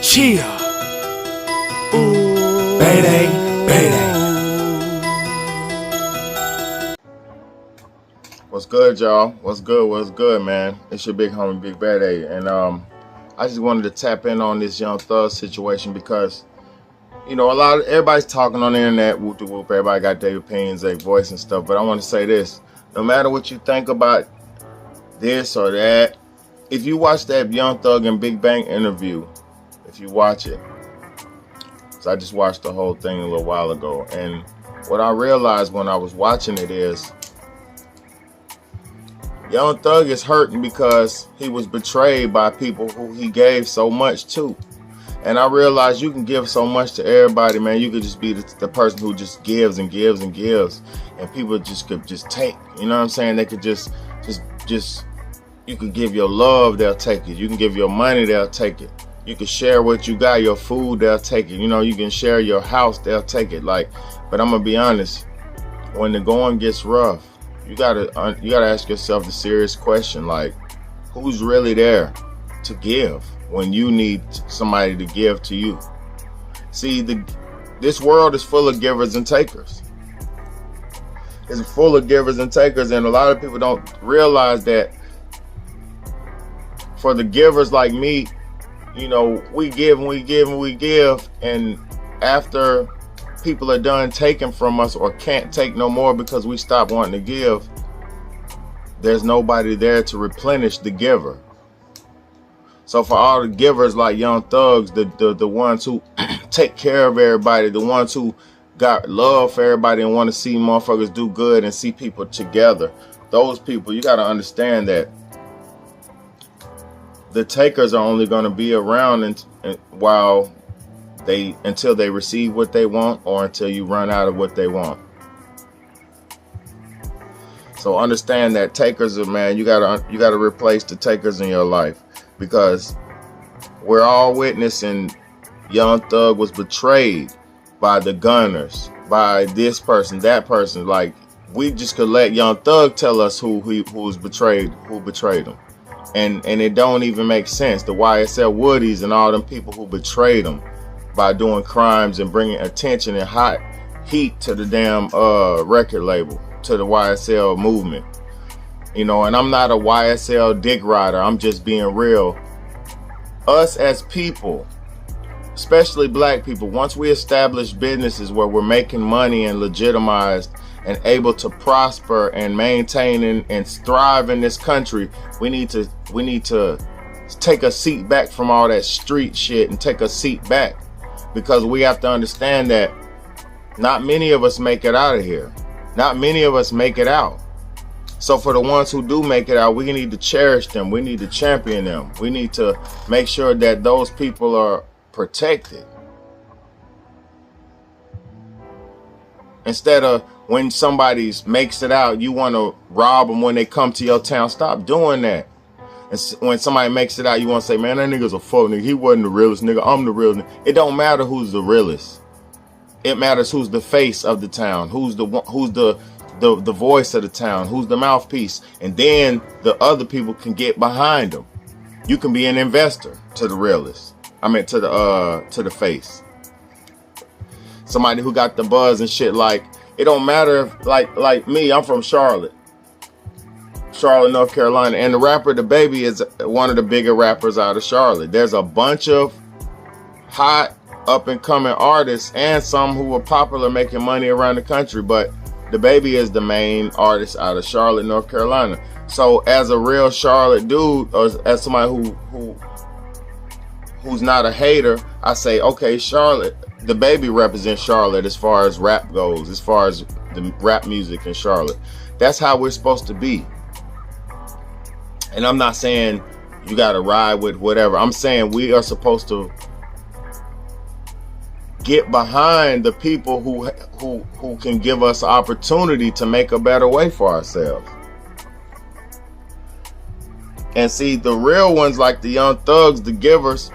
Chia. Ooh. Payday, payday. What's good, y'all? What's good, man? It's your big homie, Big Bad A. And I just wanted to tap in on this Young Thug situation because, you know, everybody's talking on the internet, whoop de whoop, everybody got their opinions, their voice and stuff. But I want to say this, no matter what you think about this or that, if you watch that Young Thug and Big Bang interview, if you watch it, so I just watched the whole thing a little while ago, and what I realized when I was watching it is, Young Thug is hurting because he was betrayed by people who he gave so much to. And I realized you can give so much to everybody, man. You could just be the person who just gives and gives and gives, and people just could just take. You know what I'm saying? They could just you could give your love, they'll take it. You can give your money, they'll take it. You can share what you got, your food, they'll take it. You know, you can share your house, they'll take it. But I'm gonna be honest, when the going gets rough, you gotta ask yourself the serious question, like, who's really there to give when you need somebody to give to you? See, this world is full of givers and takers. It's full of givers and takers, and a lot of people don't realize that for the givers like me, you know, we give and we give and we give, and after people are done taking from us or can't take no more because we stop wanting to give, there's nobody there to replenish the giver. So for all the givers like Young Thugs, the ones who take care of everybody, the ones who got love for everybody and want to see motherfuckers do good and see people together, those people, you got to understand that the takers are only going to be around until they receive what they want, or until you run out of what they want. So understand that takers are, man, you gotta replace the takers in your life, because we're all witnessing Young Thug was betrayed by the gunners, by this person, that person. Like, we just could let Young Thug tell us who betrayed him. And it don't even make sense. The YSL Woodies and all them people who betrayed him by doing crimes and bringing attention and hot heat to the damn record label, to the YSL movement. You know, and I'm not a YSL dick rider. I'm just being real. Us as people, especially black people, once we establish businesses where we're making money and legitimized and able to prosper and maintain and thrive in this country, we need to take a seat back from all that street shit and take a seat back, because we have to understand that not many of us make it out of here. Not many of us make it out. So for the ones who do make it out, we need to cherish them. We need to champion them. We need to make sure that those people are protected. Instead of when somebody makes it out, you want to rob them when they come to your town. Stop doing that. And when somebody makes it out, you want to say, man, that nigga's a fuck nigga. He wasn't the realest nigga. I'm the real nigga. It don't matter who's the realest. It matters who's the face of the town, who's the voice of the town, who's the mouthpiece, and then the other people can get behind them. You can be an investor to the realest. I mean, to the face. Somebody who got the buzz and shit. Like, it don't matter if, like me, I'm from Charlotte, North Carolina, and the rapper DaBaby is one of the bigger rappers out of Charlotte. There's a bunch of hot up and coming artists and some who are popular making money around the country, but DaBaby is the main artist out of Charlotte, North Carolina. So as a real Charlotte dude, or as somebody who's not a hater, I say, okay, Charlotte, DaBaby represents Charlotte as far as rap goes, as far as the rap music in Charlotte. That's how we're supposed to be. And I'm not saying you got to ride with whatever. I'm saying we are supposed to get behind the people who can give us opportunity to make a better way for ourselves. And see, the real ones like the Young Thugs, the givers,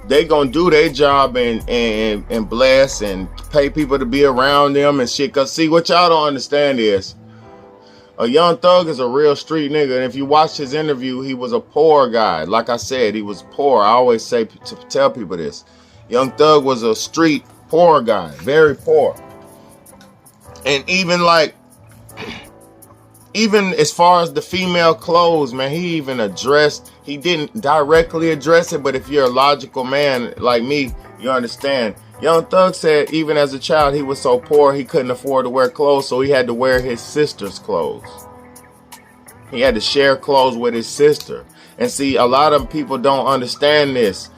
they gonna do their job and bless and pay people to be around them and shit. Cause see, what y'all don't understand is, A Young Thug is a real street nigga, and if you watch his interview, he was a poor guy. Like I said, he was poor. I always say to tell people this. Young Thug was a street poor guy, very poor. And even as far as the female clothes, man, he didn't directly address it, but if you're a logical man like me, you understand. Young Thug said even as a child, he was so poor, he couldn't afford to wear clothes, so he had to wear his sister's clothes. He had to share clothes with his sister. And see, a lot of people don't understand this.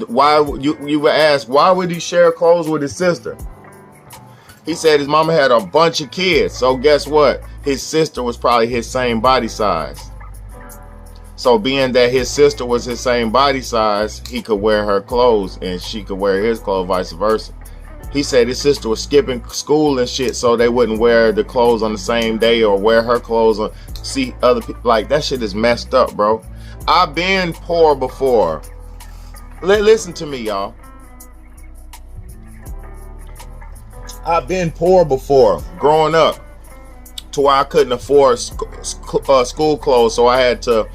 Why you would ask, why would he share clothes with his sister? He said his mama had a bunch of kids. So guess what? His sister was probably his same body size. So being that his sister was his same body size, he could wear her clothes and she could wear his clothes, vice versa. He said his sister was skipping school and shit so they wouldn't wear the clothes on the same day or wear her clothes on see other people. Like, that shit is messed up, bro. I've been poor before. Listen to me, y'all. I've been poor before, growing up, to where I couldn't afford school clothes, so I had to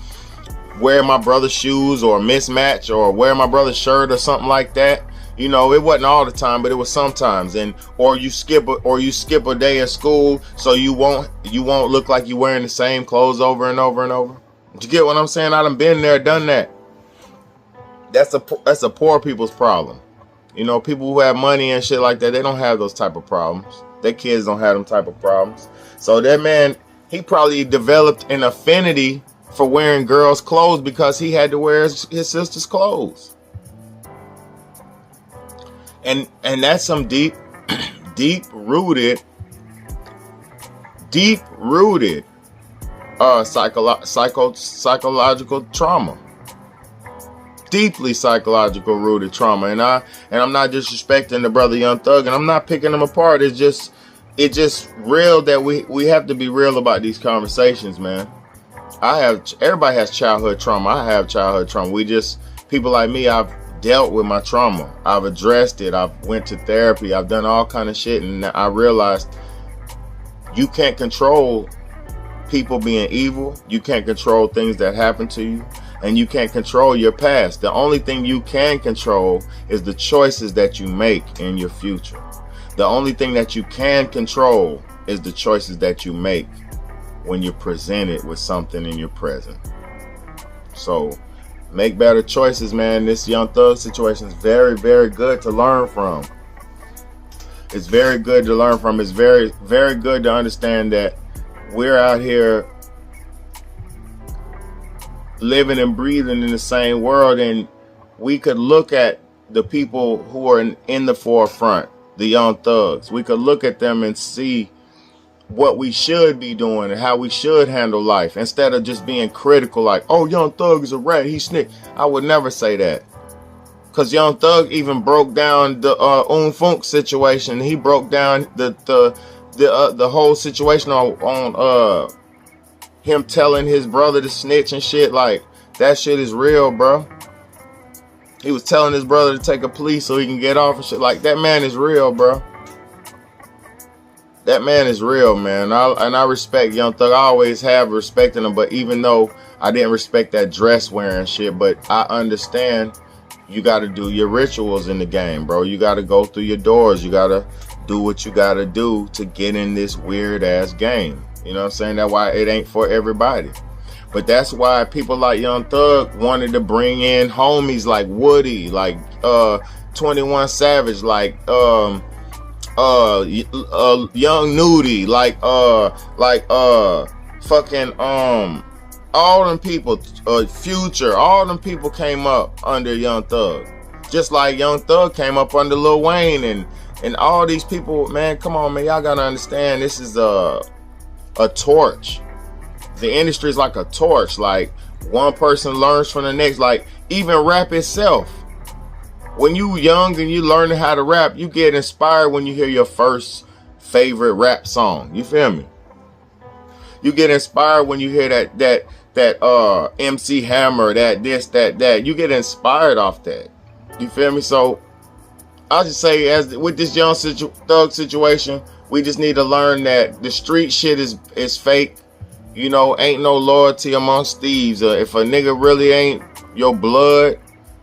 wear my brother's shoes or mismatch or wear my brother's shirt or something like that. You know, it wasn't all the time, but it was sometimes. Or you skip a day of school so you won't look like you're wearing the same clothes over and over and over. You get what I'm saying? I done been there, done that. That's a poor people's problem. You know, people who have money and shit like that, they don't have those type of problems. Their kids don't have them type of problems. So that man, he probably developed an affinity for wearing girls' clothes because he had to wear his sister's clothes. And that's some deep rooted psychological trauma. Deeply psychological rooted trauma. And I'm not disrespecting the brother Young Thug, and I'm not picking him apart. It's just real that we have to be real about these conversations, man. Everybody has childhood trauma. I have childhood trauma. People like me, I've dealt with my trauma. I've addressed it. I've went to therapy. I've done all kind of shit, and I realized you can't control people being evil. You can't control things that happen to you. And you can't control your past. The only thing you can control is the choices that you make in your future. The only thing that you can control is the choices that you make when you're presented with something in your present. So make better choices, man. This Young Thug situation is very, very good to learn from. It's very good to learn from. It's very, very good to understand that we're out here living and breathing in the same world, and we could look at the people who are in the forefront, the Young Thugs. We could look at them and see what we should be doing and how we should handle life, instead of just being critical like, oh, Young Thug is a rat, he snitched. I would never say that, because Young Thug even broke down the Funk situation. He broke down the whole situation on him telling his brother to snitch and shit. Like, that shit is real, bro. He was telling his brother to take a plea so he can get off and shit. Like, that man is real, bro. That man is real, man. I respect Young Thug. I always have respected him, but even though I didn't respect that dress wearing shit, but I understand you got to do your rituals in the game, bro. You got to go through your doors. You got to do what you got to do to get in this weird ass game. You know what I'm saying? That's why it ain't for everybody. But that's why people like Young Thug wanted to bring in homies like Woody, like 21 Savage, like Young Nudie, like fucking all them people, Future, all them people came up under Young Thug. Just like Young Thug came up under Lil Wayne and all these people, man, come on, man, y'all gotta understand, this is a torch. The industry is like a torch. Like, one person learns from the next. Like, even rap itself. When you young and you learning how to rap, you get inspired when you hear your first favorite rap song. You feel me? You get inspired when you hear that MC Hammer, that this, that. You get inspired off that. You feel me? So I'll just say, as with this Young Thug situation, we just need to learn that the street shit is fake. You know, ain't no loyalty amongst thieves. If a nigga really ain't your blood,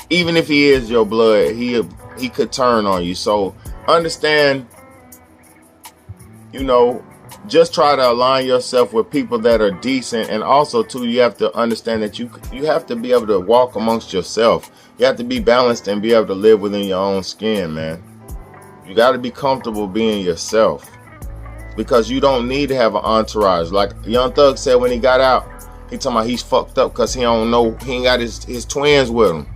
even if he is your blood, he could turn on you. So understand, you know, just try to align yourself with people that are decent. And also too, you have to understand that you have to be able to walk amongst yourself. You have to be balanced and be able to live within your own skin, man. You got to be comfortable being yourself, because you don't need to have an entourage. Like Young Thug said when he got out, he talking about he's fucked up because he ain't got his twins with him.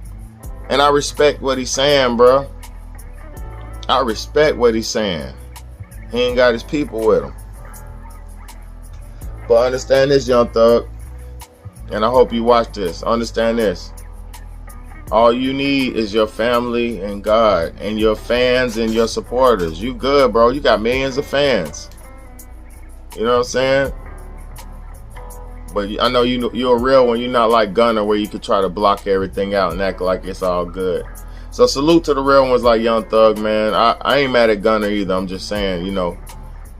And I respect what he's saying, bro. I respect what he's saying. He ain't got his people with him. But understand this, Young Thug, and I hope you watch this. Understand this. All you need is your family and God and your fans and your supporters. You good, bro. You got millions of fans. You know what I'm saying? But I know you're a real one. You're not like Gunna, where you could try to block everything out and act like it's all good. So salute to the real ones like Young Thug, man. I ain't mad at Gunna either. I'm just saying, you know,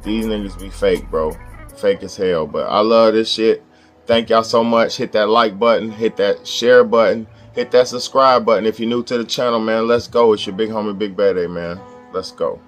these niggas be fake, bro. Fake as hell. But I love this shit. Thank y'all so much. Hit that like button. Hit that share button. Hit that subscribe button if you're new to the channel, man. Let's go. It's your big homie, Big Bad A, man. Let's go.